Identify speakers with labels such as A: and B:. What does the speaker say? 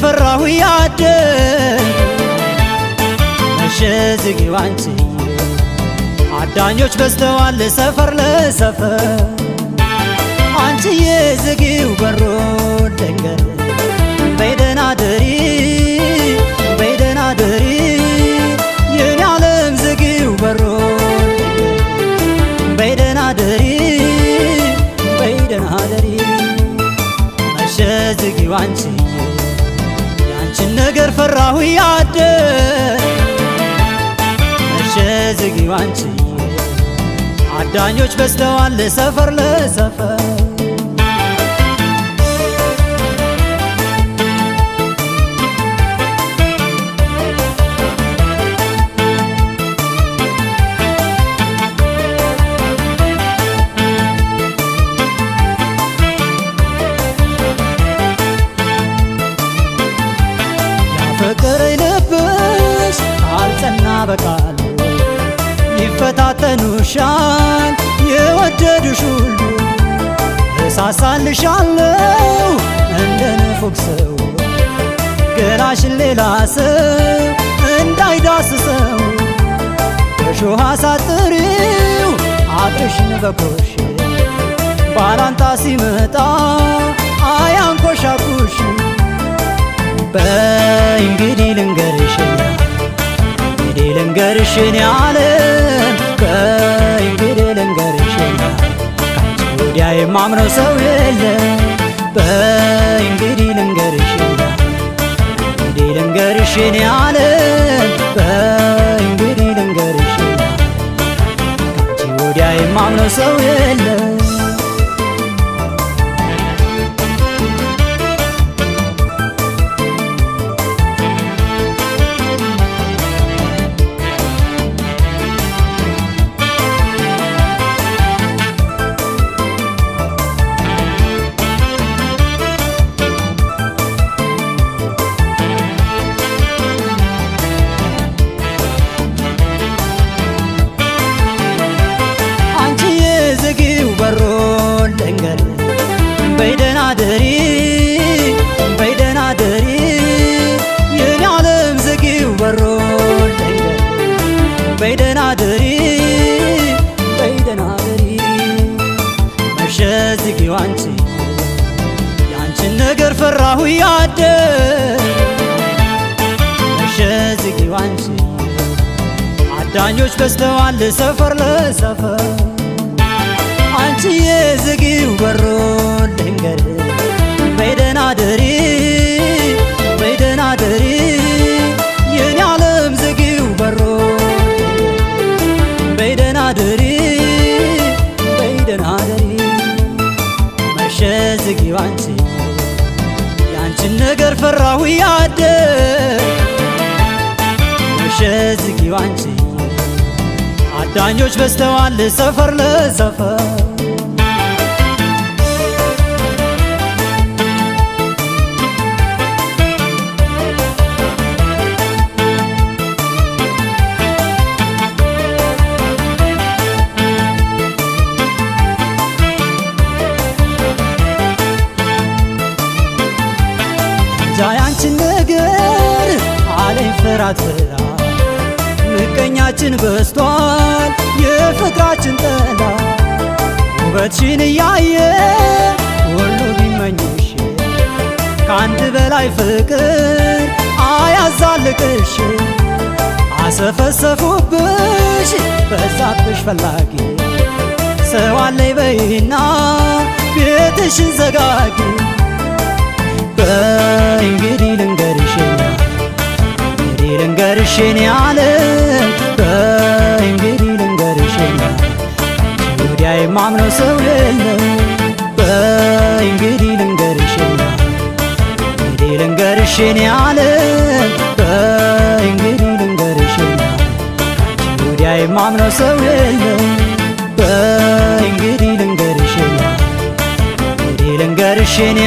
A: ፈራሁ ያደር መሸ ዝጊው አንቺዬ አዳኞች በዝተዋል ሰፈር ለሰፈር አንቺዬ ዝጊው በሩን ልንገር በይደና ደሪ በይደና ደሪ የኔ ዓለም ዝጊው በሩን በይደና ደሪ በይደና ደሪ መሸ ዝጊው አንቺዬ ያንቺን ነገር ፈራሁ ያደር መሸ ዝጊው አንቺዬ አዳኞች በዝተዋል ሰፈር ለሰፈር ያፈቀረኝ ልብሽ ካልጸና በቃሉ ይፈታተኑሻል የወደዱሽ ሁሉ እሳሳልሻለሁ እንደ ንፉግ ሰው ገላሽን ሌላ ሰው እንዳይዳስሰው በሾህ አሳጥሪው አጥርሽን በኮሽ ባላንጣ ሲመጣ አያንኮሻኩሽ በይ እንግዲህ ልንገርሽ የኔ ዓለም በይ እንግዲህ ልንገርሽ ካንቺ ወዲያ የማምነው ሰው የለም በይ እንግዲህ ልንገርሽ የኔ ዓለም በይ እንግዲህ ልንገርሽ ካንቺ ወዲያ የማምነው ሰው የለም በይደና ደሪ በይደና ደሪ የኔ ዓለም ዝጊው በሩን ልንገር በይደና ደሪ በይደና ደሪ መሸ ዝጊው አንቺዬ ያንቺን ነገር ፈራሁ ያደር መሸ ዝጊው አንቺዬ አዳኞች በዝተዋል ሰፈር ለሰፈር አንቺዬ ዝጊው በሩን ልንገር በይደና ደሪ በይደና ደሪ የኔ ዓለም ዝጊው በሩን በይደና ደሪ በይደና ደሪ መሸ ዝጊው አንቺዬ ያንቺን ነገር ፈራሁ ያደር መሸ ዝጊው አንቺዬ አዳኞች በዝተዋል ሰፈር ለሰፈር ያንቺን ነገር አለኝ ፍራት ፍራ ምቀኛችን በዝቷል የፍቅራችን ጠላ ውበትሽን እያየ ሁሉ ቢመኝሽ ከአንድ በላይ ፍቅር አያዛልቅሽ አሰፈሰፉብሽ በዛብሽ ፈላጊ ሰው አለኝ በይና ቤትሽን ዘጋጊ በይ እንግዲህ ልንገርሽ የኔ ዓለም በይ እንግዲህ ልንገርሽ ወዲያ የማምነው ሰው የለም በይ እንግዲህ ልንገርሽ የኔ ዓለም በይ እንግዲህ ልንገርሽ ወዲያ የማምነው ሰው የለም በይ እንግዲህ ልንገርሽ የኔ